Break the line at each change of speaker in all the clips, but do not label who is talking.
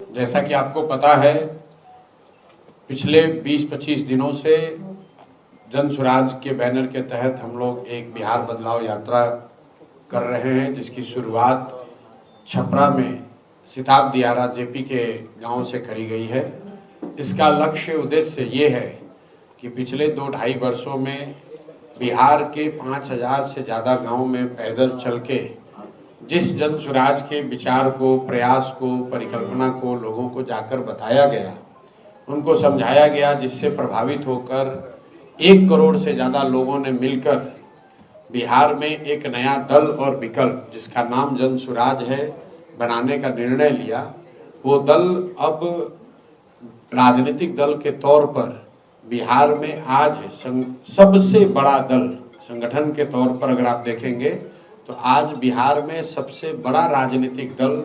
जैसा कि आपको पता है, पिछले 20-25 दिनों से जन स्वराज के बैनर के तहत हम लोग एक बिहार बदलाव यात्रा कर रहे हैं, जिसकी शुरुआत छपरा में सिताब दियारा जेपी के गांव से करी गई है। इसका लक्ष्य उद्देश्य ये है कि पिछले 2-2.5 वर्षों में बिहार के 5000 से ज़्यादा गांव में पैदल चल के जिस जन स्वराज के विचार को, प्रयास को, परिकल्पना को लोगों को जाकर बताया गया, उनको समझाया गया, जिससे प्रभावित होकर 1 करोड़ से ज़्यादा लोगों ने मिलकर बिहार में एक नया दल और विकल्प, जिसका नाम जन स्वराज है, बनाने का निर्णय लिया। वो दल अब राजनीतिक दल के तौर पर बिहार में आज सबसे बड़ा दल, संगठन के तौर पर अगर आप देखेंगे तो आज बिहार में सबसे बड़ा राजनीतिक दल,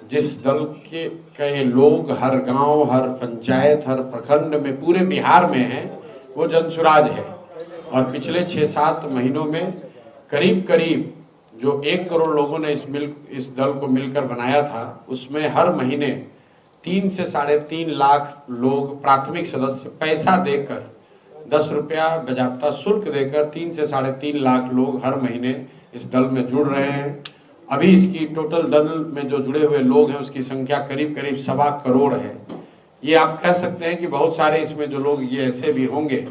जिस दल के लोग हर गांव, हर पंचायत, हर प्रखंड में, पूरे बिहार में हैं, वो जन स्वराज है। और पिछले 6-7 महीनों में करीब करीब जो 1 करोड़ लोगों ने इस दल को मिलकर बनाया था, उसमें हर महीने 3 से 3.5 लाख लोग प्राथमिक सदस्य पैसा देकर, 10 रुपया बजाबता शुल्क देकर 3 से 3.5 लाख लोग हर महीने इस दल में जुड़ रहे हैं। अभी इसकी टोटल दल में जो जुड़े हुए लोग हैं उसकी संख्या करीब करीब 1.25 करोड़ है। ये आप कह सकते हैं कि बहुत सारे इसमें जो लोग ये ऐसे भी होंगे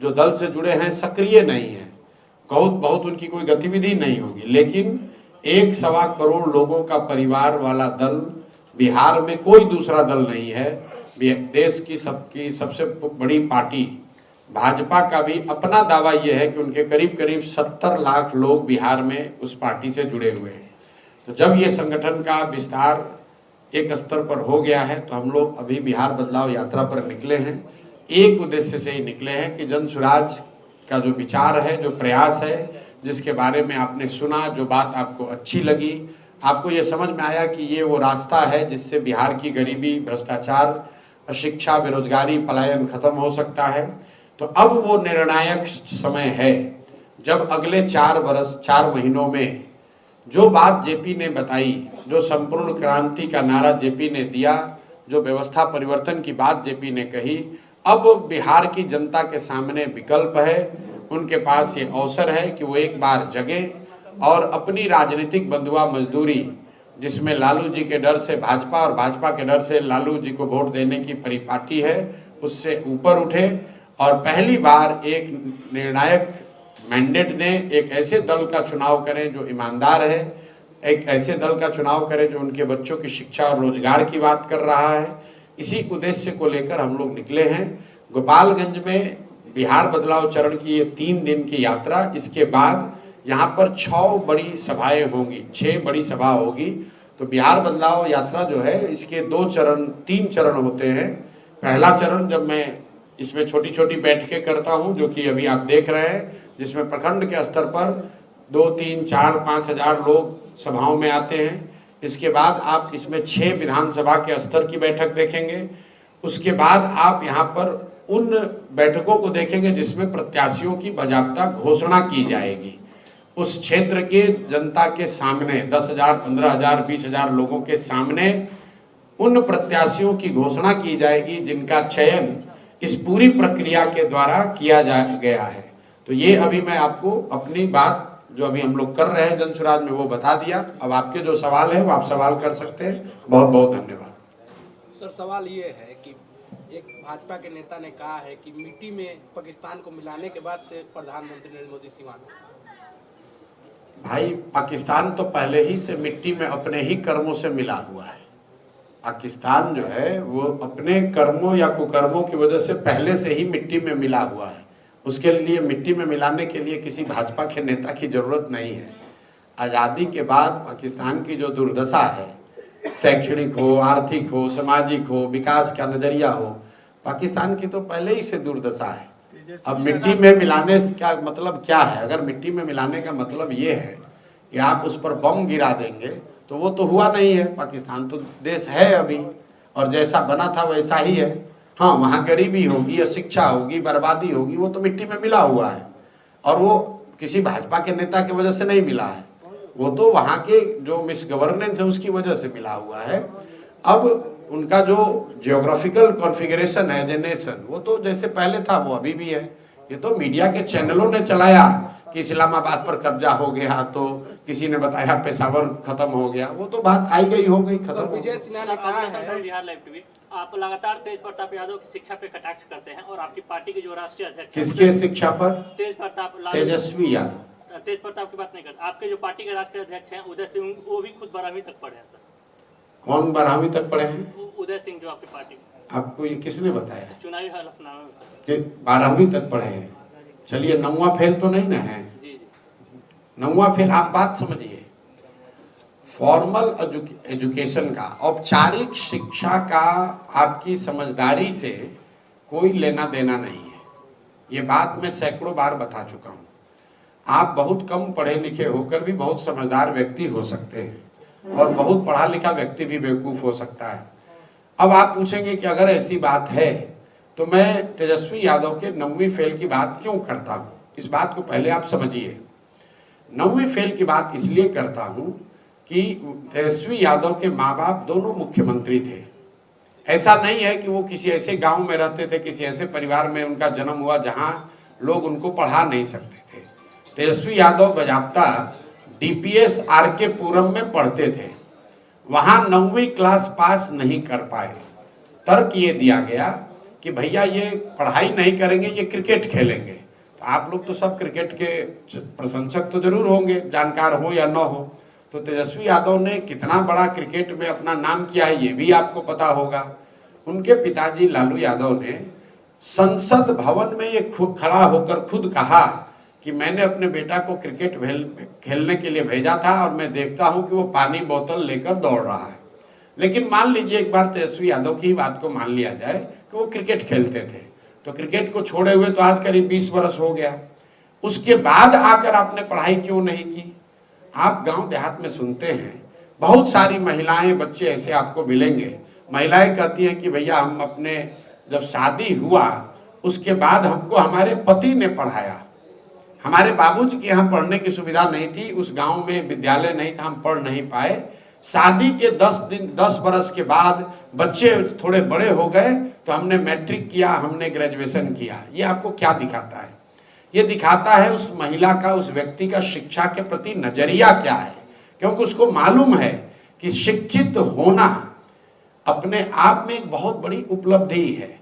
जो दल से जुड़े हैं, सक्रिय नहीं है, बहुत उनकी कोई गतिविधि नहीं होगी, लेकिन 1.25 करोड़ लोगों का परिवार वाला दल बिहार में कोई दूसरा दल नहीं है। देश की सबसे बड़ी पार्टी भाजपा का भी अपना दावा यह है कि उनके करीब करीब 70 लाख लोग बिहार में उस पार्टी से जुड़े हुए हैं। तो जब ये संगठन का विस्तार एक स्तर पर हो गया है, तो हम लोग अभी बिहार बदलाव यात्रा पर निकले हैं। एक उद्देश्य से ही निकले हैं कि जन स्वराज का जो विचार है, जो प्रयास है, जिसके बारे में आपने सुना, जो बात आपको अच्छी लगी, आपको ये समझ में आया कि ये वो रास्ता है जिससे बिहार की गरीबी, भ्रष्टाचार, अशिक्षा, बेरोजगारी, पलायन खत्म हो सकता है। तो अब वो निर्णायक समय है जब अगले 4 महीनों में जो बात जेपी ने बताई, जो संपूर्ण क्रांति का नारा जेपी ने दिया, जो व्यवस्था परिवर्तन की बात जेपी ने कही, अब बिहार की जनता के सामने विकल्प है। उनके पास ये अवसर है कि वो एक बार जगे और अपनी राजनीतिक बंधुआ मजदूरी, जिसमें लालू जी के डर से भाजपा और भाजपा के डर से लालू जी को वोट देने की परिपाटी है, उससे ऊपर उठे और पहली बार एक निर्णायक मैंडेट दें, एक ऐसे दल का चुनाव करें जो ईमानदार है, एक ऐसे दल का चुनाव करें जो उनके बच्चों की शिक्षा और रोजगार की बात कर रहा है। इसी उद्देश्य को लेकर हम लोग निकले हैं। गोपालगंज में बिहार बदलाव चरण की ये 3 दिन की यात्रा, इसके बाद यहाँ पर 6 बड़ी सभाएं होंगी, 6 बड़ी सभा होगी। तो बिहार बदलाव यात्रा जो है, इसके 3 चरण होते हैं। पहला चरण जब मैं इसमें छोटी छोटी बैठकें करता हूँ, जो कि अभी आप देख रहे हैं, जिसमें प्रखंड के स्तर पर 2, 3, 4, 5 हजार लोग सभाओं में आते हैं। इसके बाद आप इसमें 6 विधानसभा के स्तर की बैठक देखेंगे। उसके बाद आप यहाँ पर उन बैठकों को देखेंगे जिसमें प्रत्याशियों की बाकायदा घोषणा की जाएगी। उस क्षेत्र के जनता के सामने 10,000, 15,000, 20,000 लोगों के सामने उन प्रत्याशियों की घोषणा की जाएगी जिनका चयन इस पूरी प्रक्रिया के द्वारा किया गया है। तो ये अभी मैं आपको अपनी बात जो अभी हम लोग कर रहे हैं जन स्वराज में, वो बता दिया। अब आपके जो सवाल है वो आप सवाल कर सकते हैं। बहुत बहुत धन्यवाद।
सर, सवाल ये है कि एक भाजपा के नेता ने कहा है कि मिट्टी में पाकिस्तान को मिलाने के बाद से प्रधानमंत्री नरेंद्र मोदी सीमा।
भाई, पाकिस्तान तो पहले ही से मिट्टी में अपने ही कर्मों से मिला हुआ है। पाकिस्तान जो है वो अपने कर्मों या कुकर्मों की वजह से पहले से ही मिट्टी में मिला हुआ है। उसके लिए मिट्टी में मिलाने के लिए किसी भाजपा के नेता की जरूरत नहीं है। आज़ादी के बाद पाकिस्तान की जो दुर्दशा है, शैक्षणिक हो, आर्थिक हो, सामाजिक हो, विकास का नजरिया हो, पाकिस्तान की तो पहले ही से दुर्दशा है। अब मिट्टी में मिलाने का मतलब क्या है? अगर मिट्टी में मिलाने का मतलब ये है कि आप उस पर बम गिरा देंगे, तो वो तो हुआ नहीं है। पाकिस्तान तो देश है अभी, और जैसा बना था वैसा ही है। हाँ, वहाँ गरीबी होगी, अशिक्षा होगी, बर्बादी होगी, वो तो मिट्टी में मिला हुआ है। और वो किसी भाजपा के नेता की वजह से नहीं मिला है, वो तो वहाँ के जो मिस गवर्नेंस है उसकी वजह से मिला हुआ है। अब उनका जो जियोग्राफिकल कॉन्फ़िगरेशन है एज ए नेशन, वो तो जैसे पहले था वो अभी भी है। ये तो मीडिया के चैनलों ने चलाया कि इस्लामाबाद पर कब्जा हो गया, तो किसी ने बताया पेशावर खत्म हो गया, वो तो बात आई गई हो गई, खत्म हो
विजय
गई।
सिन्हा ने कहा है,
बिहार लाइव टीवी, आप लगातार तेज प्रताप यादव की शिक्षा पे कटाक्ष करते हैं और आपकी पार्टी के जो राष्ट्रीय अध्यक्ष हैं,
किसके शिक्षा पर?
तेज प्रताप
तेजस्वी यादव।
तेज प्रताप की बात नहीं करते, आपके जो पार्टी के राष्ट्रीय अध्यक्ष हैं उदय सिंह, वो भी खुद 12वीं तक पढ़े हैं सर।
कौन 12वीं तक पढ़े हैं?
उदय सिंह जो आपकी पार्टी में,
आपको ये किसने बताया
चुनावी हलफनामे में
कि 12वीं तक पढ़े हैं? चलिए 9वां फेल तो नहीं ना है?
जी जी
9वां फेल। आप बात समझिए, फॉर्मल एजुकेशन का, औपचारिक शिक्षा का आपकी समझदारी से कोई लेना देना नहीं है। ये बात मैं सैकड़ों बार बता चुका हूँ। आप बहुत कम पढ़े लिखे होकर भी बहुत समझदार व्यक्ति हो सकते हैं और बहुत पढ़ा लिखा व्यक्ति भी बेवकूफ़ हो सकता है। अब आप पूछेंगे कि अगर ऐसी बात है तो मैं तेजस्वी यादव के 9वीं फेल की बात क्यों करता हूँ? इस बात को पहले आप समझिए। 9वीं फेल की बात इसलिए करता हूँ कि तेजस्वी यादव के माँ बाप दोनों मुख्यमंत्री थे। ऐसा नहीं है कि वो किसी ऐसे गांव में रहते थे, किसी ऐसे परिवार में उनका जन्म हुआ जहां लोग उनको पढ़ा नहीं सकते थे। तेजस्वी यादव बजाप्ता डीपीएस आरके पुरम में पढ़ते थे, वहां 9वीं क्लास पास नहीं कर पाए। तर्क ये दिया गया कि भैया ये पढ़ाई नहीं करेंगे, ये क्रिकेट खेलेंगे। तो आप लोग तो सब क्रिकेट के प्रशंसक तो जरूर होंगे, जानकार हो या न हो। तो तेजस्वी यादव ने कितना बड़ा क्रिकेट में अपना नाम किया है ये भी आपको पता होगा। उनके पिताजी लालू यादव ने संसद भवन में ये खुद खड़ा होकर खुद कहा कि मैंने अपने बेटा को क्रिकेट खेलने के लिए भेजा था और मैं देखता हूं कि वो पानी बोतल लेकर दौड़ रहा है। लेकिन मान लीजिए एक बार तेजस्वी यादव की बात को मान लिया जाए कि वो क्रिकेट खेलते थे, तो क्रिकेट को छोड़े हुए तो आज करीब 20 वर्ष हो गया। उसके बाद आकर आपने पढ़ाई क्यों नहीं की? आप गांव देहात में सुनते हैं, बहुत सारी महिलाएं बच्चे ऐसे आपको मिलेंगे, महिलाएं कहती हैं कि भैया हम अपने जब शादी हुआ उसके बाद हमको हमारे पति ने पढ़ाया, हमारे बाबूजी के यहाँ पढ़ने की सुविधा नहीं थी, उस गांव में विद्यालय नहीं था, हम पढ़ नहीं पाए। शादी के 10 बरस के बाद बच्चे थोड़े बड़े हो गए तो हमने मैट्रिक किया, हमने ग्रेजुएशन किया। ये आपको क्या दिखाता है? ये दिखाता है उस महिला का, उस व्यक्ति का शिक्षा के प्रति नजरिया क्या है, क्योंकि उसको मालूम है कि शिक्षित होना अपने आप में एक बहुत बड़ी उपलब्धि है।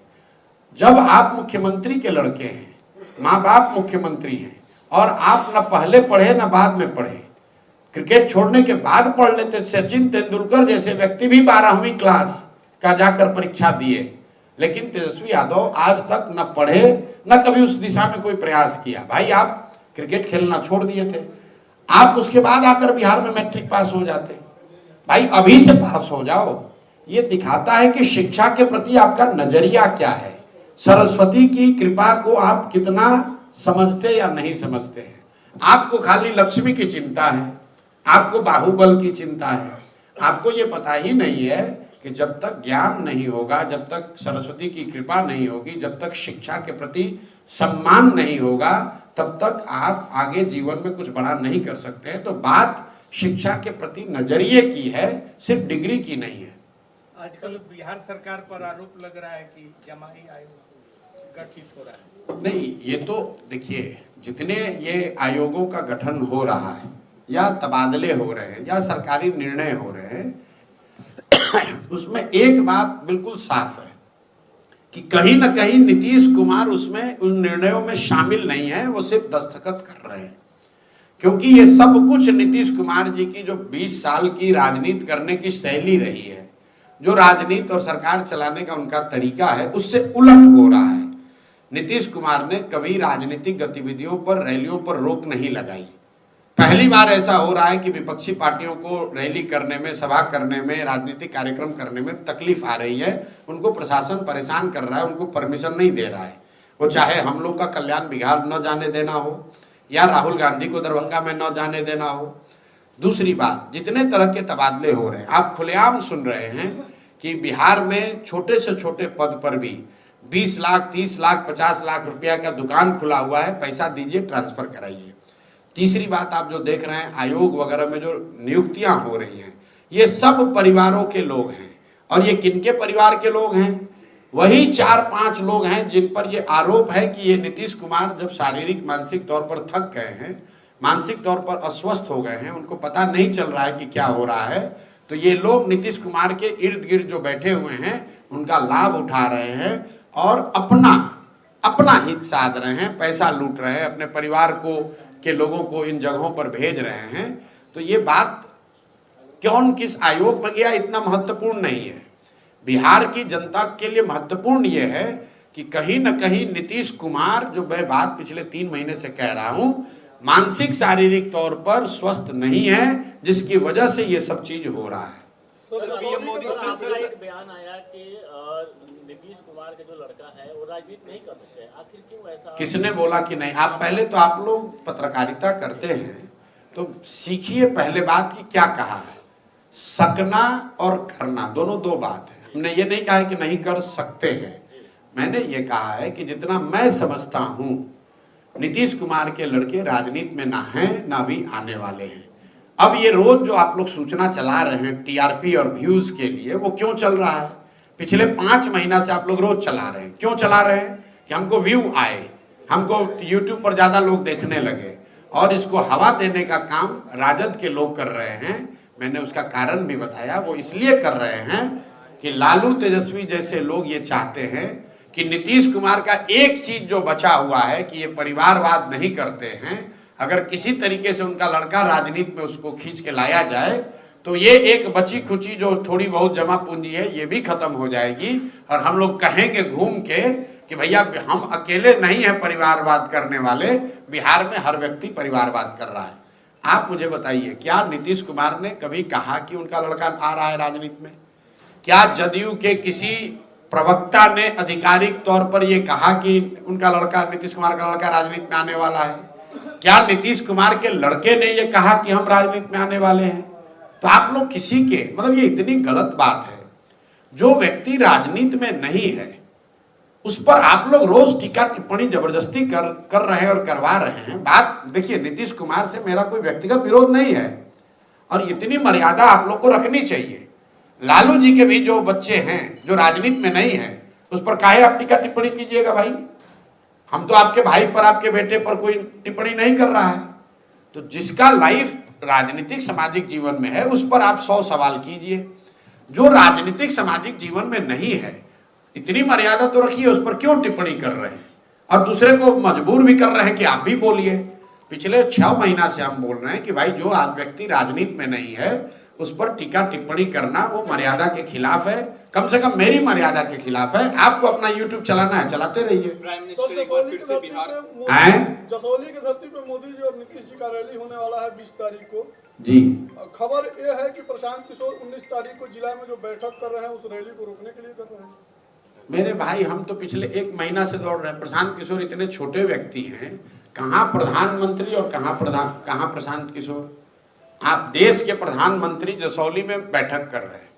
जब आप मुख्यमंत्री के लड़के हैं, माँ बाप मुख्यमंत्री हैं और आप न पहले पढ़े न बाद में पढ़े, क्रिकेट छोड़ने के बाद पढ़ लेते। सचिन तेंदुलकर जैसे व्यक्ति भी 12वीं क्लास का जाकर परीक्षा दिए, लेकिन तेजस्वी यादव आज तक न पढ़े न कभी उस दिशा में कोई प्रयास किया। भाई आप क्रिकेट खेलना छोड़ दिए थे, आप उसके बाद आकर बिहार में मैट्रिक पास हो जाते। भाई अभी से पास हो जाओ। ये दिखाता है कि शिक्षा के प्रति आपका नजरिया क्या है, सरस्वती की कृपा को आप कितना समझते या नहीं समझते हैं। आपको खाली लक्ष्मी की चिंता है, आपको बाहुबल की चिंता है, आपको ये पता ही नहीं है कि जब तक ज्ञान नहीं होगा, जब तक सरस्वती की कृपा नहीं होगी, जब तक शिक्षा के प्रति सम्मान नहीं होगा, तब तक आप आगे जीवन में कुछ बड़ा नहीं कर सकते हैं। तो बात शिक्षा के प्रति नजरिए की है, सिर्फ डिग्री की नहीं है।
आजकल बिहार सरकार पर आरोप लग रहा है कि जमाई आयोग गठित हो रहा है।
नहीं, ये तो देखिए, जितने ये आयोगों का गठन हो रहा है या तबादले हो रहे हैं या सरकारी निर्णय हो रहे हैं, उसमें एक बात बिल्कुल साफ है कि कहीं ना कहीं नीतीश कुमार उसमें उन निर्णयों में शामिल नहीं है, वो सिर्फ दस्तखत कर रहे हैं। क्योंकि ये सब कुछ नीतीश कुमार जी की जो 20 साल की राजनीति करने की शैली रही है, जो राजनीति और सरकार चलाने का उनका तरीका है, उससे उलट हो रहा है। नीतीश कुमार ने कभी राजनीतिक गतिविधियों पर, रैलियों पर रोक नहीं लगाई। पहली बार ऐसा हो रहा है कि विपक्षी पार्टियों को रैली करने में, सभा करने में, राजनीतिक कार्यक्रम करने में तकलीफ आ रही है। उनको प्रशासन परेशान कर रहा है, उनको परमिशन नहीं दे रहा है। वो चाहे हम लोग का कल्याण बिहार न जाने देना हो या राहुल गांधी को दरभंगा में न जाने देना हो। दूसरी बात, जितने तरह के तबादले हो रहे हैं, आप खुलेआम सुन रहे हैं कि बिहार में छोटे से छोटे पद पर भी 20 लाख, 30 लाख, 50 लाख रुपया का दुकान खुला हुआ है, पैसा दीजिए, ट्रांसफर कराइए। तीसरी बात, आप जो देख रहे हैं आयोग वगैरह में जो नियुक्तियां हो रही हैं, ये सब परिवारों के लोग हैं और ये किनके परिवार के लोग हैं? वही 4-5 लोग हैं जिन पर ये आरोप है कि ये नीतीश कुमार जब शारीरिक मानसिक तौर पर थक गए हैं, मानसिक तौर पर अस्वस्थ हो गए हैं, उनको पता नहीं चल रहा है कि क्या हो रहा है, तो ये लोग नीतीश कुमार के इर्द गिर्द जो बैठे हुए हैं उनका लाभ उठा रहे हैं और अपना हित साध रहे हैं, पैसा लूट रहे हैं, अपने परिवार को के लोगों को इन जगहों पर भेज रहे हैं। तो ये बात कौन किस आयोग में गया इतना महत्वपूर्ण नहीं है। बिहार की जनता के लिए महत्वपूर्ण ये है कि कहीं न कहीं नीतीश कुमार, जो मैं बात पिछले 3 महीने से कह रहा हूं, मानसिक शारीरिक तौर पर स्वस्थ नहीं है, जिसकी वजह से ये सब चीज हो रहा है।
पीएम मोदी से एक बयान आया कि नीतीश कुमार के जो लड़का है वो राजनीति नहीं कर सकते, आखिर क्यों ऐसा?
किसने बोला कि नहीं? आप पहले तो आप लोग पत्रकारिता करते हैं तो सीखिए पहले बात की क्या कहा है। सकना और करना दोनों दो बात है। हमने ये नहीं कहा है कि नहीं कर सकते हैं, मैंने ये कहा है कि जितना मैं समझता हूं नीतीश कुमार के लड़के राजनीति में ना हैं ना भी आने वाले हैं। अब ये रोज जो आप लोग सूचना चला रहे हैं टीआरपी और व्यूज के लिए, वो क्यों चल रहा है? पिछले 5 महीना से आप लोग रोज चला रहे हैं। क्यों चला रहे हैं? कि हमको व्यू आए, हमको यूट्यूब पर ज्यादा लोग देखने लगे, और इसको हवा देने का काम राजद के लोग कर रहे हैं। मैंने उसका कारण भी बताया, वो इसलिए कर रहे हैं कि लालू तेजस्वी जैसे लोग ये चाहते हैं कि नीतीश कुमार का एक चीज जो बचा हुआ है कि ये परिवारवाद नहीं करते हैं, अगर किसी तरीके से उनका लड़का राजनीति में उसको खींच के लाया जाए तो ये एक बची खुची जो थोड़ी बहुत जमा पूंजी है ये भी खत्म हो जाएगी, और हम लोग कहेंगे घूम के कि भैया हम अकेले नहीं है परिवारवाद करने वाले, बिहार में हर व्यक्ति परिवारवाद कर रहा है। आप मुझे बताइए, क्या नीतीश कुमार ने कभी कहा कि उनका लड़का आ रहा है राजनीति में? क्या जदयू के किसी प्रवक्ता ने आधिकारिक तौर पर यह कहा कि उनका लड़का, नीतीश कुमार का लड़का राजनीति में आने वाला है? क्या नीतीश कुमार के लड़के ने यह कहा कि हम राजनीति में आने वाले हैं? तो आप लोग किसी के, मतलब ये इतनी गलत बात है। जो व्यक्ति राजनीति में नहीं है उस पर आप लोग रोज टीका टिप्पणी जबरदस्ती कर रहे हैं और करवा रहे हैं। बात देखिए, नीतीश कुमार से मेरा कोई व्यक्तिगत विरोध नहीं है, और इतनी मर्यादा आप लोग को रखनी चाहिए। लालू जी के भी जो बच्चे हैं जो राजनीति में नहीं है, उस पर काहे आप टीका टिप्पणी कीजिएगा भाई? हम तो आपके भाई पर, आपके बेटे पर कोई टिप्पणी नहीं कर रहा है। तो जिसका लाइफ राजनीतिक सामाजिक जीवन में है उस पर आप 100 सवाल कीजिए। जो राजनीतिक सामाजिक जीवन में नहीं है, इतनी मर्यादा तो रखिए, उस पर क्यों टिप्पणी कर रहे हैं? और दूसरे को मजबूर भी कर रहे हैं कि आप भी बोलिए। पिछले 6 महीना से हम बोल रहे हैं कि भाई जो आज व्यक्ति राजनीति में नहीं है उस पर टीका टिप्पणी करना वो मर्यादा के खिलाफ है, कम से कम मेरी मर्यादा के खिलाफ है। आपको अपना यूट्यूब चलाना है, चलाते रहिए।
जसौली की धरती पे मोदी जी और नीतीश जी का रैली होने वाला है 20 तारीख को
जी।
खबर यह है कि प्रशांत किशोर 19 तारीख को जिला में जो बैठक कर रहे हैं उस रैली को रोकने के लिए कर रहे हैं।
मेरे भाई, हम तो पिछले 1 महीना से दौड़ रहे हैं। प्रशांत किशोर इतने छोटे व्यक्ति हैं, कहाँ प्रधानमंत्री और कहाँ प्रशांत किशोर? आप देश के प्रधानमंत्री जसौली में बैठक कर रहे हैं,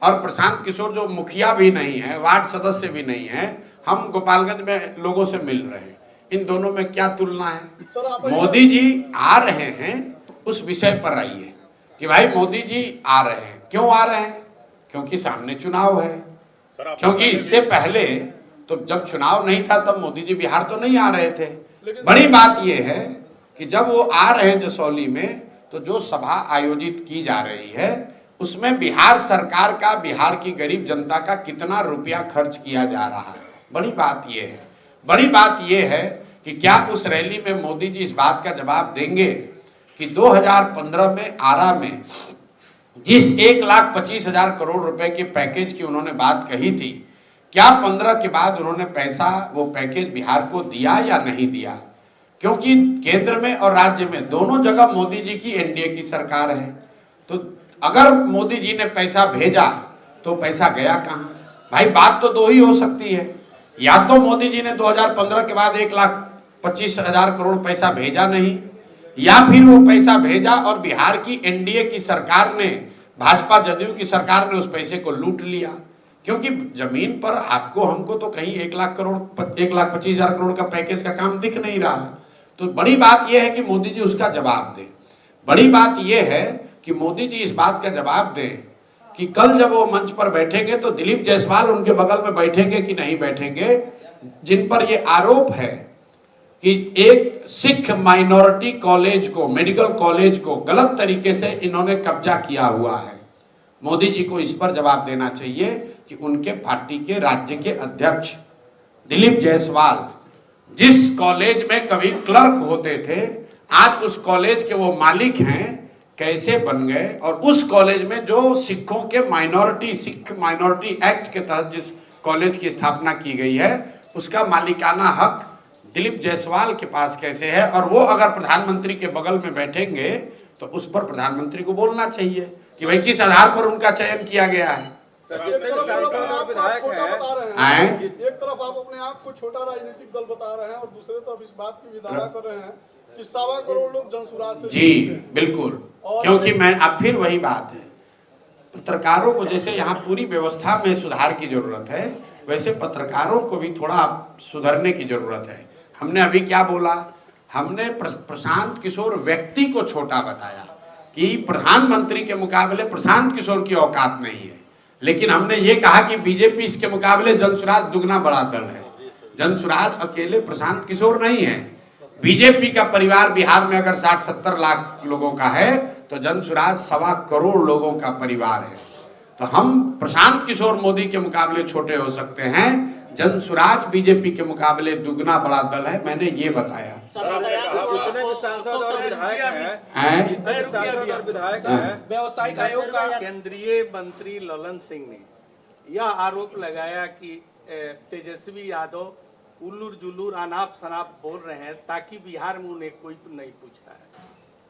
और प्रशांत किशोर जो मुखिया भी नहीं है, वार्ड सदस्य भी नहीं है, हम गोपालगंज में लोगों से मिल रहे हैं। इन दोनों में क्या तुलना है? मोदी जी आ रहे हैं, उस विषय पर आइए कि भाई मोदी जी आ रहे हैं। क्यों आ रहे हैं? क्योंकि सामने चुनाव है। क्योंकि इससे पहले तो जब चुनाव नहीं था तब मोदी जी बिहार तो नहीं आ रहे थे। बड़ी बात यह है कि जब वो आ रहे हैं जसौली में, तो जो सभा आयोजित की जा रही है उसमें बिहार सरकार का, बिहार की गरीब जनता का कितना रुपया खर्च किया जा रहा है। बड़ी बात यह है। बड़ी बात यह है कि क्या उस रैली में मोदी जी इस बात का जवाब देंगे कि 2015 में आरा में जिस 1,25,000 करोड़ रुपए के पैकेज की उन्होंने बात कही थी, क्या 15 के बाद उन्होंने पैसा, वो पैकेज बिहार को दिया या नहीं दिया? क्योंकि केंद्र में और राज्य में दोनों जगह मोदी जी की एनडीए की सरकार है। तो अगर मोदी जी ने पैसा भेजा तो पैसा गया कहाँ? भाई बात तो दो ही हो सकती है, या तो मोदी जी ने 2015 के बाद 1,25,000 करोड़ पैसा भेजा नहीं, या फिर वो पैसा भेजा और बिहार की एनडीए की सरकार ने, भाजपा जदयू की सरकार ने उस पैसे को लूट लिया। क्योंकि जमीन पर आपको हमको तो कहीं 1,25,000 करोड़ का पैकेज का काम दिख नहीं रहा। तो बड़ी बात यह है कि मोदी जी उसका जवाब दें। बड़ी बात यह है कि मोदी जी इस बात का जवाब दें कि कल जब वो मंच पर बैठेंगे तो दिलीप जायसवाल उनके बगल में बैठेंगे कि नहीं बैठेंगे, जिन पर ये आरोप है कि एक सिख माइनॉरिटी कॉलेज को, मेडिकल कॉलेज को गलत तरीके से इन्होंने कब्जा किया हुआ है। मोदी जी को इस पर जवाब देना चाहिए कि उनके पार्टी के राज्य के अध्यक्ष दिलीप जायसवाल जिस कॉलेज में कभी क्लर्क होते थे, आज उस कॉलेज के वो मालिक हैं, कैसे बन गए। और उस कॉलेज में जो सिखों के सिख माइनॉरिटी एक्ट के तहत जिस कॉलेज की स्थापना की गई है, उसका मालिकाना हक दिलीप जायसवाल के पास कैसे है। और वो अगर प्रधानमंत्री के बगल में बैठेंगे तो उस पर प्रधानमंत्री को बोलना चाहिए कि भाई किस आधार पर उनका चयन किया गया है।
एक तरफ आप अपने आप को छोटा राजनीतिक दल बता रहे हैं और दूसरे तरफ इस बात की विधारा कर रहे हैं कि 1.25 करोड़ लोग जनसुराज से
जी बिल्कुल, क्योंकि मैं अब फिर वही बात है, पत्रकारों को जैसे यहाँ पूरी व्यवस्था में सुधार की जरूरत है, वैसे पत्रकारों को भी थोड़ा सुधरने की जरूरत है। हमने अभी क्या बोला, हमने प्रशांत किशोर व्यक्ति को छोटा बताया कि प्रधानमंत्री के मुकाबले प्रशांत किशोर की औकात नहीं है, लेकिन हमने ये कहा कि बीजेपी इसके मुकाबले जनसुराज दुगना बड़ा दल है। जनसुराज अकेले प्रशांत किशोर नहीं है। बीजेपी का परिवार बिहार में अगर 60-70 लाख लोगों का है तो जनसुराज 1.25 करोड़ लोगों का परिवार है। तो हम प्रशांत किशोर मोदी के मुकाबले छोटे हो सकते हैं, जनसुराज बीजेपी के मुकाबले दुगना बड़ा दल है, मैंने ये बताया।
जितने भी सांसद और विधायक हैं,
व्यवसायिक आयोग का
केंद्रीय मंत्री ललन सिंह ने यह आरोप लगाया कि तेजस्वी यादव उल्लूर जुल्लूर अनाप शनाप बोल रहे हैं ताकि बिहार में उन्हें कोई नहीं पूछ रहा है।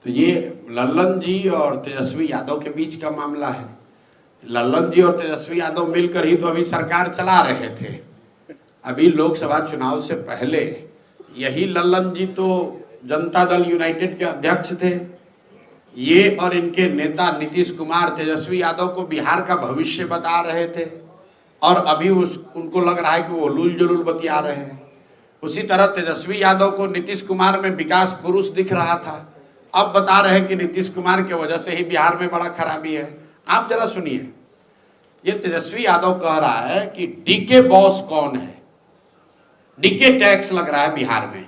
तो ये लल्लन जी और तेजस्वी यादव के बीच का मामला है। लल्लन जी और तेजस्वी यादव मिलकर ही तो अभी सरकार चला रहे थे। अभी लोकसभा चुनाव से पहले यही लल्लन जी तो जनता दल यूनाइटेड के अध्यक्ष थे। ये और इनके नेता नीतीश कुमार तेजस्वी यादव को बिहार का भविष्य बता रहे थे, और अभी उनको लग रहा है कि वो लूल जुलूल बतिया रहे हैं। उसी तरह तेजस्वी यादव को नीतीश कुमार में विकास पुरुष दिख रहा था, अब बता रहे हैं कि नीतीश कुमार की वजह से ही बिहार में बड़ा खराबी है। आप जरा सुनिए, ये तेजस्वी यादव कह रहा है कि डीके बॉस कौन है, डीके टैक्स लग रहा है बिहार में।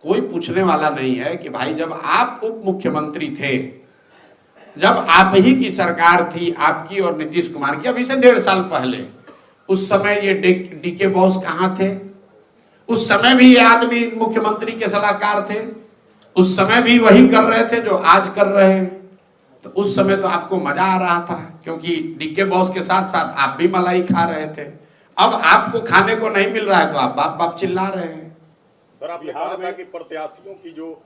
कोई पूछने वाला नहीं है कि भाई जब आप उप मुख्यमंत्री थे, जब आप ही की सरकार थी, आपकी और नीतीश कुमार की, अभी से 1.5 साल पहले, उस समय ये डीके बॉस कहाँ थे? उस समय भी ये आदमी मुख्यमंत्री के सलाहकार थे, उस समय भी वही कर रहे थे जो आज कर रहे हैं। तो उस समय तो आपको मजा आ रहा था, क्योंकि डीके बॉस के साथ साथ आप भी मलाई खा रहे थे। अब आपको खाने को नहीं मिल रहा है तो आप बाप बाप चिल्ला रहे हैं।
सर, आपने कहा था कि प्रत्याशियों की जो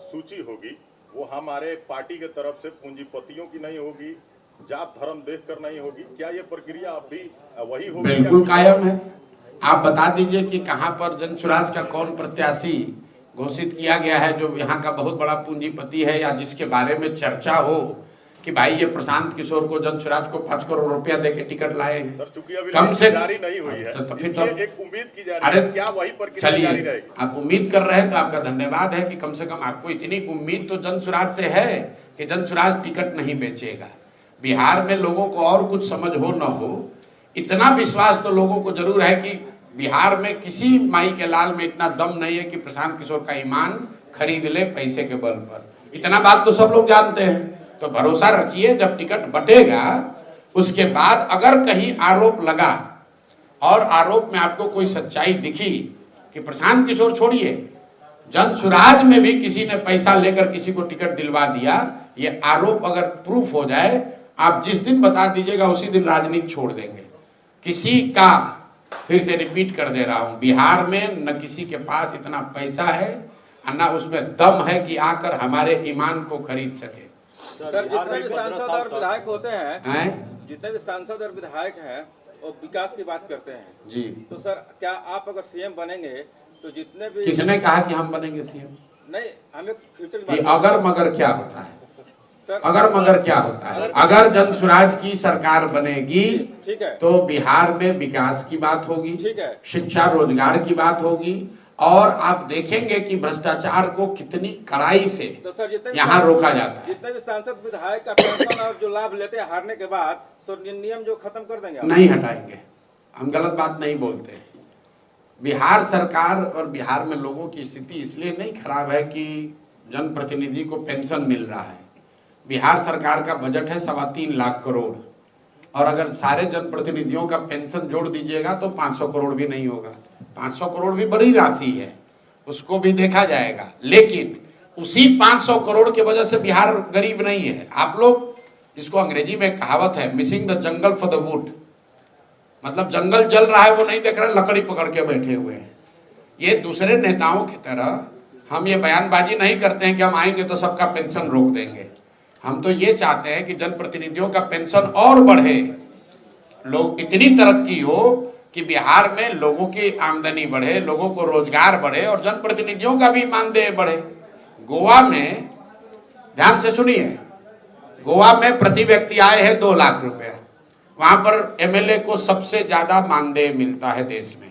सूची होगी वो हमारे पार्टी के तरफ से पूंजीपतियों की नहीं होगी, जात धर्म देखकर नहीं होगी। क्या ये प्रक्रिया अब भी वही होगी?
बिल्कुल कायम है। आप बता दीजिए कि कहां पर जनसुराज का कौन प्रत्याशी घोषित किया गया है जो यहाँ का बहुत बड़ा पूंजीपति है, या जिसके बारे में चर्चा हो कि भाई ये प्रशांत किशोर को जनसुराज को 5 करोड़ रुपया देके टिकट लाए हैं।
सर, चूंकि अभी
कम से
जारी नहीं हुई है
तो फिर तो
एक उम्मीद की जा रही है, क्या वही प्रक्रिया जारी
चलिए,
रहेगी?
आप उम्मीद कर रहे हैं तो आपका धन्यवाद है कि कम से कम आपको इतनी उम्मीद तो जनसुराज से है कि जनसुराज टिकट नहीं बेचेगा। बिहार में लोगों को और कुछ समझ हो न हो, इतना विश्वास तो लोगों को जरूर है कि बिहार में किसी माई के लाल में इतना दम नहीं है कि प्रशांत किशोर का ईमान खरीद ले पैसे के बल पर। इतना बात तो सब लोग जानते हैं। तो भरोसा रखिए, जब टिकट बटेगा उसके बाद अगर कहीं आरोप लगा और आरोप में आपको कोई सच्चाई दिखी कि प्रशांत किशोर छोड़िए, जनसुराज में भी किसी ने पैसा लेकर किसी को टिकट दिलवा दिया, ये आरोप अगर प्रूफ हो जाए, आप जिस दिन बता दीजिएगा उसी दिन राजनीति छोड़ देंगे। किसी का, फिर से रिपीट कर दे रहा हूं, बिहार में न किसी के पास इतना पैसा है न उसमें दम है कि आकर हमारे ईमान को खरीद सके।
सर, जितने भी सांसद और विधायक होते हैं, जितने भी सांसद और विधायक हैं वो विकास की बात करते हैं
जी।
तो सर, क्या आप अगर सीएम बनेंगे तो जितने भी,
किसने कहा कि हम बनेंगे सीएम?
नहीं, हमें फ्यूचर की
कि
बात,
अगर मगर क्या होता है
सर,
अगर मगर क्या होता है? अगर जनसुराज की सरकार बनेगी
ठीक है,
तो बिहार में विकास की बात होगी,
ठीक है,
शिक्षा रोजगार की बात होगी, और आप देखेंगे कि भ्रष्टाचार को कितनी कड़ाई से
तो सर जितने भी
यहाँ रोका जाता है।
जितने भी सांसद विधायक का पेंशन और जो लाभ लेते हैं हारने के बाद, सर नियम जो खत्म कर देंगे आप?
नहीं हटाएंगे, हम गलत बात नहीं बोलते। बिहार सरकार और बिहार में लोगों की स्थिति इसलिए नहीं खराब है कि जनप्रतिनिधि को पेंशन मिल रहा है। बिहार सरकार का बजट है 3.25 लाख करोड़, और अगर सारे जनप्रतिनिधियों का पेंशन जोड़ दीजिएगा तो 500 करोड़ भी नहीं होगा। 500 करोड़ भी बड़ी राशि है, उसको भी देखा जाएगा, लेकिन उसी 500 करोड़ की वजह से बिहार गरीब नहीं है। आप लोग, इसको अंग्रेजी में कहावत है, missing the jungle for the wood, मतलब जंगल जल रहा है वो नहीं देख रहे, लकड़ी पकड़ के बैठे हुए हैं। ये दूसरे नेताओं की तरह हम ये बयानबाजी नहीं करते हैं कि हम आएंगे तो सबका पेंशन रोक देंगे। हम तो ये चाहते हैं कि जनप्रतिनिधियों का पेंशन और बढ़े, लोग इतनी तरक्की हो कि बिहार में लोगों की आमदनी बढ़े, लोगों को रोजगार बढ़े और जनप्रतिनिधियों का भी मानदेय बढ़े। गोवा में, ध्यान से सुनिए, गोवा में प्रति व्यक्ति आय है 2 लाख रुपया, वहां पर एमएलए को सबसे ज्यादा मानदेय मिलता है देश में।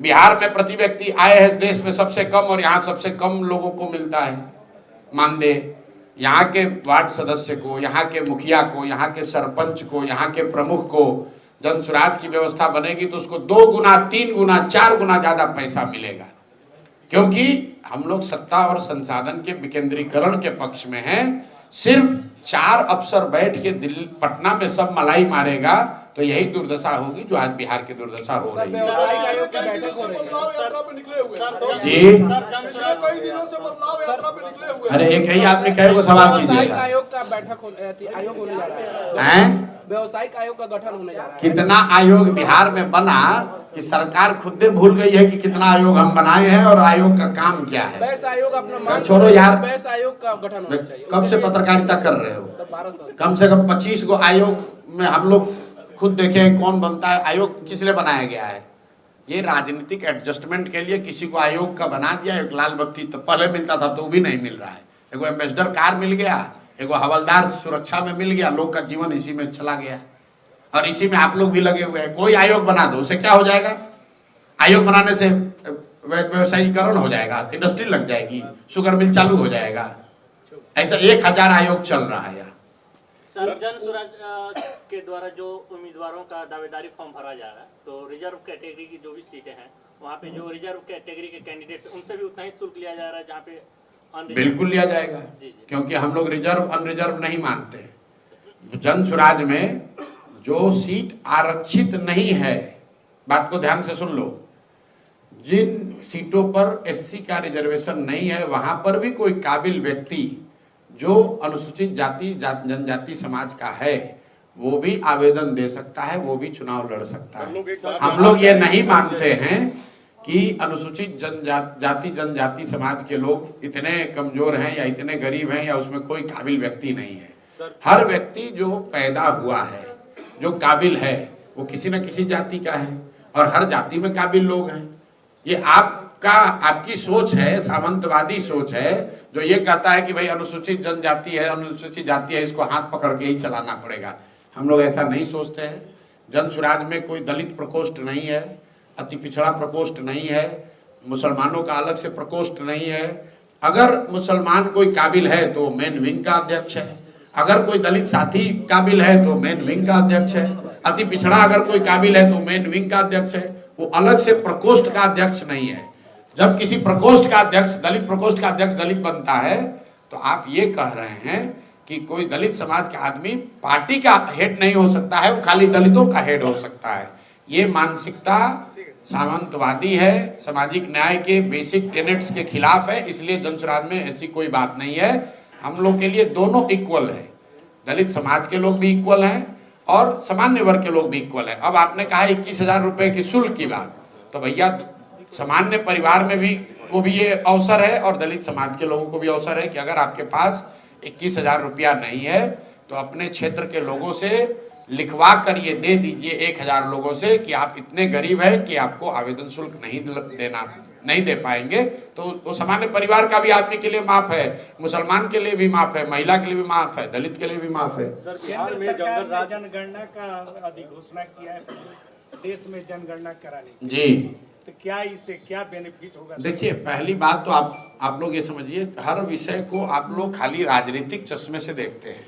बिहार में प्रति व्यक्ति आय है देश में सबसे कम, और यहाँ सबसे कम लोगों को मिलता है मानदेय। यहाँ के वार्ड सदस्य को, यहाँ के मुखिया को, यहाँ के सरपंच को, यहाँ के प्रमुख को जन सुराज की व्यवस्था बनेगी तो उसको 2 गुना, 3 गुना, 4 गुना ज्यादा पैसा मिलेगा, क्योंकि हम लोग सत्ता और संसाधन के विकेंद्रीकरण के पक्ष में हैं। सिर्फ 4 अफसर बैठ के दिल्ली पटना में सब मलाई मारेगा तो यही दुर्दशा होगी जो आज बिहार की दुर्दशा हो रही है।
व्यवसायिक आयोग की बैठक हो रही है।
बदलाव यात्रा पे निकले हुए हैं।
जी,
पिछले कई दिनों से बदलाव यात्रा पे निकले हुए हैं।
अरे एक ही आदमी कई को सवाल
व्यवसायिक
कीजिएगा।
आयोग का आयोग होने जा रहा
हैं?
है, व्यवसायिक आयोग का गठन होने जा रहा है।
कितना आयोग बिहार में बना कि सरकार खुद भूल गई है कि कितना आयोग हम बनाए हैं और आयोग का काम क्या है।
बैस आयोग अपना मान,
छोड़ो यार,
बैस आयोग का गठन होना चाहिए।
कब से पत्रकारिता कर रहे हो?
12 साल
कम से कम 25 गो आयोग में हम लोग खुद देखे कौन बनता है। आयोग किस लिए बनाया गया है? ये राजनीतिक एडजस्टमेंट के लिए किसी को आयोग का बना दिया। एक लाल बत्ती तो पहले मिलता था तो भी नहीं मिल रहा है, एगो एम्बेसडर कार मिल गया, एगो हवलदार सुरक्षा में मिल गया, लोग का जीवन इसी में चला गया और इसी में आप लोग भी लगे हुए हैं। कोई आयोग बना दो, उससे क्या हो जाएगा? आयोग बनाने से व्यवसायीकरण हो जाएगा, इंडस्ट्री लग जाएगी, शुगर मिल चालू हो जाएगा। ऐसा 1000 आयोग चल रहा है।
सर, जन सुराज के द्वारा जो उम्मीदवारों का दावेदारी फॉर्म भरा जा रहा है, तो रिजर्व कैटेगरी की जो भी सीटें हैं वहाँ पे जो रिजर्व कैटेगरी के कैंडिडेट उनसे भी उतना ही शुल्क लिया जा रहा है जहाँ पे अनरिजर्व?
बिल्कुल लिया जाएगा, क्योंकि हम लोग रिजर्व अनरिजर्व नहीं मानते। जन सुराज में जो सीट आरक्षित नहीं है, बात को ध्यान से सुन लो, जिन सीटों पर एससी का रिजर्वेशन नहीं है वहां पर भी कोई काबिल व्यक्ति जो अनुसूचित जाति जनजाति समाज का है वो भी आवेदन दे सकता है, वो भी चुनाव लड़ सकता है। हम लोग ये नहीं मानते हैं कि अनुसूचित जाति जनजाति समाज के लोग इतने कमजोर हैं या इतने गरीब हैं या उसमें कोई काबिल व्यक्ति नहीं है। हर व्यक्ति जो पैदा हुआ है, जो काबिल है, वो किसी न किसी जाति का है और हर जाति में काबिल लोग हैं। ये आपकी सोच है, सामंतवादी सोच है, जो ये कहता है कि भाई अनुसूचित जनजाति है, अनुसूचित जाति है, इसको हाथ पकड़ के ही चलाना पड़ेगा। हम लोग ऐसा नहीं सोचते हैं। जन सुराज में कोई दलित प्रकोष्ठ नहीं है, अति पिछड़ा प्रकोष्ठ नहीं है, मुसलमानों का अलग से प्रकोष्ठ नहीं है। अगर मुसलमान कोई काबिल है तो मेन विंग का अध्यक्ष है, अगर कोई दलित साथी काबिल है तो मेन विंग का अध्यक्ष है, अति पिछड़ा अगर कोई काबिल है तो मेन विंग का अध्यक्ष है, वो अलग से प्रकोष्ठ का अध्यक्ष नहीं है। जब किसी प्रकोष्ठ का अध्यक्ष, दलित प्रकोष्ठ का अध्यक्ष दलित बनता है तो आप ये कह रहे हैं कि कोई दलित समाज का आदमी पार्टी का हेड नहीं हो सकता है, वो खाली दलितों का हेड हो सकता है। ये मानसिकता सामंतवादी है, सामाजिक न्याय के बेसिक टेनेट्स के खिलाफ है। इसलिए जन सुराज में ऐसी कोई बात नहीं है। हम लोग के लिए दोनों इक्वल है, दलित समाज के लोग भी इक्वल हैं और सामान्य वर्ग के लोग भी इक्वल है। अब आपने कहा 21,000 रुपए की शुल्क की बात, तो भैया सामान्य परिवार में भी को भी ये अवसर है और दलित समाज के लोगों को भी अवसर है कि अगर आपके पास 21,000 रुपया नहीं है तो अपने क्षेत्र के लोगों से लिखवा कर ये दे दीजिए 1,000 लोगों से कि आप इतने गरीब है कि आपको आवेदन शुल्क नहीं दे पाएंगे। तो वो सामान्य परिवार का भी आदमी के लिए माफ है, मुसलमान के लिए भी माफ है, महिला के लिए भी माफ है, दलित के लिए भी माफ है।
सर, बिहार में जनगणना का अधिघोषणा किया है, देश में जनगणना कराने
जी।
तो क्या इससे क्या बेनिफिट होगा?
देखिए, पहली बात तो आप लोग ये समझिए, हर विषय को आप लोग खाली राजनीतिक चश्मे से देखते हैं।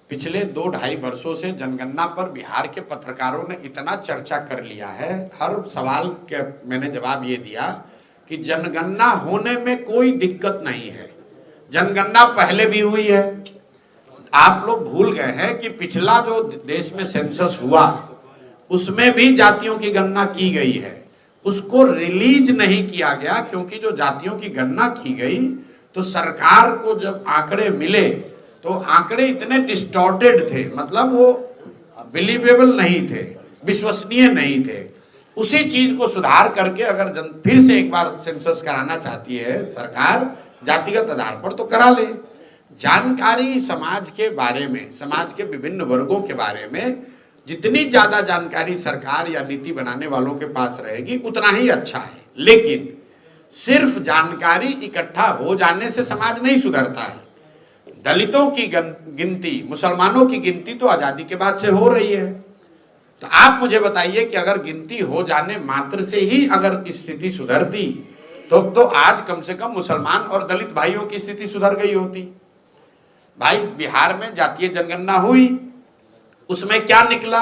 पिछले 2-2.5 वर्षों से जनगणना पर बिहार के पत्रकारों ने इतना चर्चा कर लिया है, हर सवाल के मैंने जवाब ये दिया कि जनगणना होने में कोई दिक्कत नहीं है। जनगणना पहले भी हुई है। आप लोग भूल गए हैं कि पिछला जो देश में सेंसस हुआ उसमें भी जातियों की गणना की गई है, उसको रिलीज नहीं किया गया, क्योंकि जो जातियों की गणना की गई तो सरकार को जब आंकड़े मिले तो आंकड़े इतने डिस्टॉर्टेड थे, मतलब वो बिलीवेबल नहीं थे, विश्वसनीय नहीं थे। उसी चीज को सुधार करके अगर फिर से एक बार सेंसस कराना चाहती है सरकार जातिगत आधार पर तो करा ले। जानकारी समाज के बारे में, समाज के विभिन्न वर्गों के बारे में जितनी ज्यादा जानकारी सरकार या नीति बनाने वालों के पास रहेगी उतना ही अच्छा है। लेकिन सिर्फ जानकारी इकट्ठा हो जाने से समाज नहीं सुधरता है। दलितों की गिनती, मुसलमानों की गिनती तो आजादी के बाद से हो रही है। तो आप मुझे बताइए कि अगर गिनती हो जाने मात्र से ही अगर स्थिति सुधरती तो आज कम से कम मुसलमान और दलित भाइयों की स्थिति सुधर गई होती। भाई, बिहार में जातीय जनगणना हुई, उसमें क्या निकला?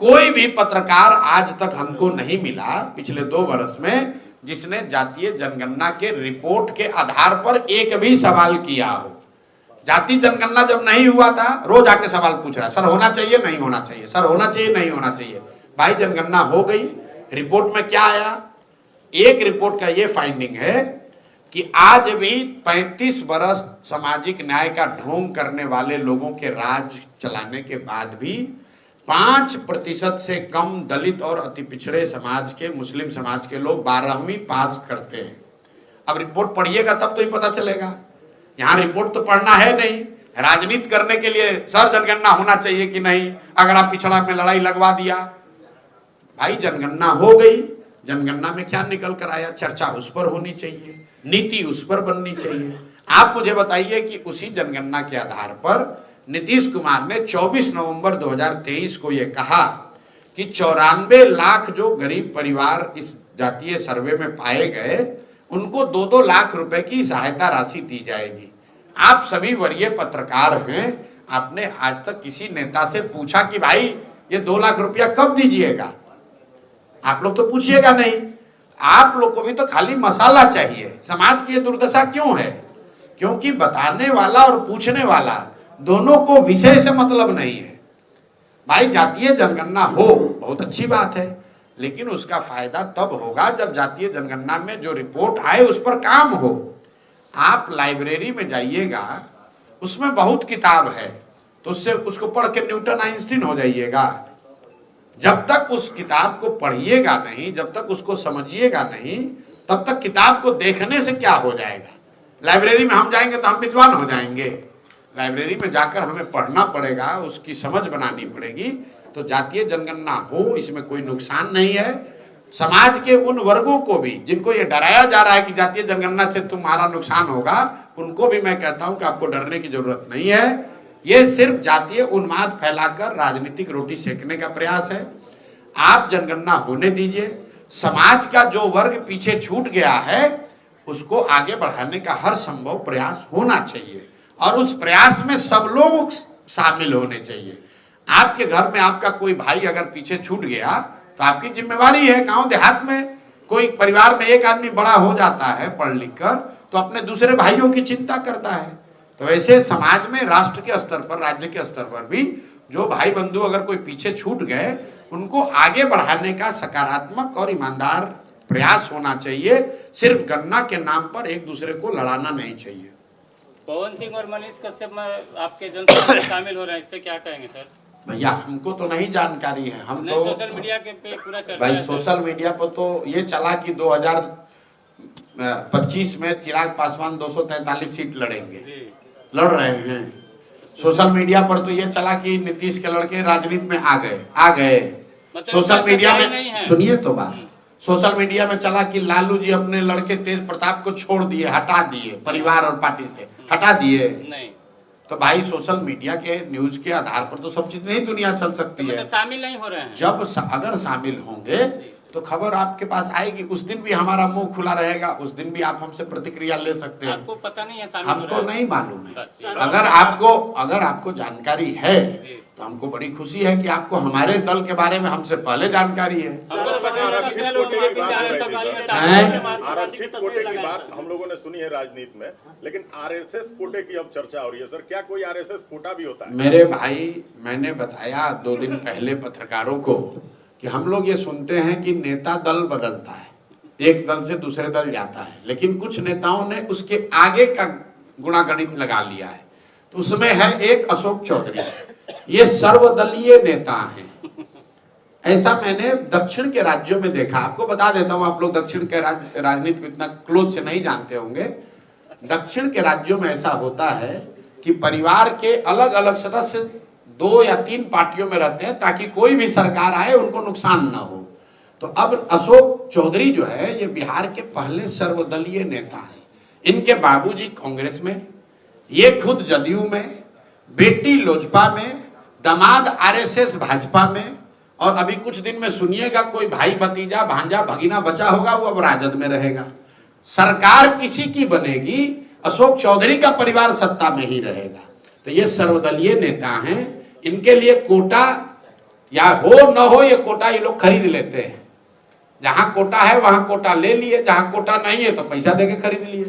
कोई भी पत्रकार आज तक हमको नहीं मिला पिछले 2 वर्ष में जिसने जातीय जनगणना के रिपोर्ट के आधार पर एक भी सवाल किया हो। जातीय जनगणना जब नहीं हुआ था रोज आके सवाल पूछ रहा है, सर होना चाहिए नहीं होना चाहिए, सर होना चाहिए नहीं होना चाहिए। भाई, जनगणना हो गई, रिपोर्ट में क्या आया? एक रिपोर्ट का ये फाइंडिंग है कि आज भी 35 वर्ष सामाजिक न्याय का ढोंग करने वाले लोगों के राज चलाने के बाद भी 5% से कम दलित और अति पिछड़े समाज के, मुस्लिम समाज के लोग 12वीं पास करते हैं। अब रिपोर्ट पढ़िएगा तब तो ही पता चलेगा। यहाँ रिपोर्ट तो पढ़ना है नहीं, राजनीति करने के लिए सर जनगणना होना चाहिए कि नहीं, अगर आप पिछड़ा में लड़ाई लगवा दिया। भाई, जनगणना हो गई, जनगणना में क्या निकल कर आया? चर्चा उस पर होनी चाहिए, नीति उस पर बननी चाहिए। आप मुझे बताइए कि उसी जनगणना के आधार पर नीतीश कुमार ने 24 नवंबर 2023 को यह कहा कि 94 लाख जो गरीब परिवार इस जातीय सर्वे में पाए गए उनको 2-2 लाख रुपए की सहायता राशि दी जाएगी। आप सभी वरीय पत्रकार हैं, आपने आज तक किसी नेता से पूछा कि भाई ये 2 लाख रुपया कब दीजिएगा? आप लोग तो पूछिएगा नहीं। आप लोग को भी तो खाली मसाला चाहिए। समाज की ये दुर्दशा क्यों है? क्योंकि बताने वाला और पूछने वाला दोनों को विषय से मतलब नहीं है। भाई, जातीय जनगणना हो बहुत अच्छी बात है, लेकिन उसका फायदा तब होगा जब जातीय जनगणना में जो रिपोर्ट आए उस पर काम हो। आप लाइब्रेरी में जाइएगा, उसमें बहुत किताब है, तो उससे उसको पढ़ के न्यूटन आइंस्टीन हो जाइएगा। जब तक उस किताब को पढ़िएगा नहीं, जब तक उसको समझिएगा नहीं, तब तक किताब को देखने से क्या हो जाएगा? लाइब्रेरी में हम जाएंगे तो हम विद्वान हो जाएंगे। लाइब्रेरी में जाकर हमें पढ़ना पड़ेगा, उसकी समझ बनानी पड़ेगी। तो जातीय जनगणना हो, इसमें कोई नुकसान नहीं है। समाज के उन वर्गों को भी जिनको ये डराया जा रहा है कि जातीय जनगणना से तुम्हारा नुकसान होगा, उनको भी मैं कहता हूं कि आपको डरने की जरूरत नहीं है। ये सिर्फ जातीय उन्माद फैलाकर राजनीतिक रोटी सेकने का प्रयास है। आप जनगणना होने दीजिए। समाज का जो वर्ग पीछे छूट गया है उसको आगे बढ़ाने का हर संभव प्रयास होना चाहिए, और उस प्रयास में सब लोग शामिल होने चाहिए। आपके घर में आपका कोई भाई अगर पीछे छूट गया तो आपकी जिम्मेवारी है। गांव देहात में कोई परिवार में एक आदमी बड़ा हो जाता है पढ़ लिख कर, तो अपने दूसरे भाइयों की चिंता करता है। तो वैसे समाज में, राष्ट्र के स्तर पर, राज्य के स्तर पर भी जो भाई बंधु अगर कोई पीछे छूट गए उनको आगे बढ़ाने का सकारात्मक और ईमानदार प्रयास होना चाहिए। सिर्फ गणना के नाम पर एक दूसरे को लड़ाना नहीं चाहिए।
पवन सिंह और मनीष कश्यप में आपके जनसभा में शामिल हो रहे हैं, इस पे क्या कहेंगे सर?
भैया, हमको तो नहीं जानकारी है। हम तो
सोशल मीडिया के पे पूरा चर्चा
भाई,
है
सोशल मीडिया पर तो ये चला कि 2025 में चिराग पासवान 243 सीट लड़ेंगे, लड़ रहे हैं। सोशल मीडिया पर तो ये चला कि नीतीश के लड़के राजनीति में आ गए।
मतलब
सोशल मीडिया में सुनिए तो बात, सोशल मीडिया में चला कि लालू जी अपने लड़के तेज प्रताप को छोड़ दिए, हटा दिए, परिवार और पार्टी से हटा दिए।
नहीं
तो भाई, सोशल मीडिया के न्यूज के आधार पर तो सब चीज नहीं दुनिया चल सकती है।
शामिल नहीं हो रहे हैं।
जब अगर शामिल होंगे तो खबर आपके पास आएगी। उस दिन भी हमारा मुंह खुला रहेगा, उस दिन भी आप हमसे प्रतिक्रिया ले सकते हैं।
आपको पता नहीं है, शामिल
हमको
हो रहा है?
नहीं मालूम है।
बस।
अगर आपको जानकारी है तो हमको बड़ी खुशी है कि आपको हमारे दल के बारे में हमसे पहले जानकारी है।
हमको तो पता नहीं था कि लोग वापस आ रहे हैं, सवाल में शामिल
हैं?
हो रहे हैं।
आरक्षित कोटे की बात हम लोगों ने सुनी है राजनीति में, लेकिन आरएसएस कोटे की अब चर्चा हो रही है। सर, क्या कोई आरएसएस कोटा भी होता है?
मेरे भाई, मैंने बताया 2 दिन पहले पत्रकारों को कि हम लोग ये सुनते हैं कि नेता दल बदलता है, एक दल से दूसरे दल जाता है, लेकिन कुछ नेताओं ने उसके आगे का गुणागणित लगा लिया है। तो उसमें है एक अशोक चौधरी, ये सर्वदलीय नेता हैं। ऐसा मैंने दक्षिण के राज्यों में देखा। आपको बता देता हूं, आप लोग दक्षिण के राजनीति को इतना क्लोज से नहीं जानते होंगे। दक्षिण के राज्यों में ऐसा होता है कि परिवार के अलग अलग सदस्य 2 या 3 पार्टियों में रहते हैं ताकि कोई भी सरकार आए उनको नुकसान ना हो। तो अब अशोक चौधरी जो है ये बिहार के पहले सर्वदलीय नेता हैं। इनके बाबूजी कांग्रेस में, ये खुद जदयू में, बेटी लोजपा में, दामाद आरएसएस भाजपा में, और अभी कुछ दिन में सुनिएगा कोई भाई भतीजा भांजा भगीना बचा होगा वो अब राजद में रहेगा। सरकार किसी की बनेगी, अशोक चौधरी का परिवार सत्ता में ही रहेगा। तो ये सर्वदलीय नेता हैं, इनके लिए कोटा या हो न हो ये कोटा ये लोग खरीद लेते हैं। जहां कोटा है वहां कोटा ले लिए, जहां कोटा नहीं है तो पैसा देके खरीद लिए।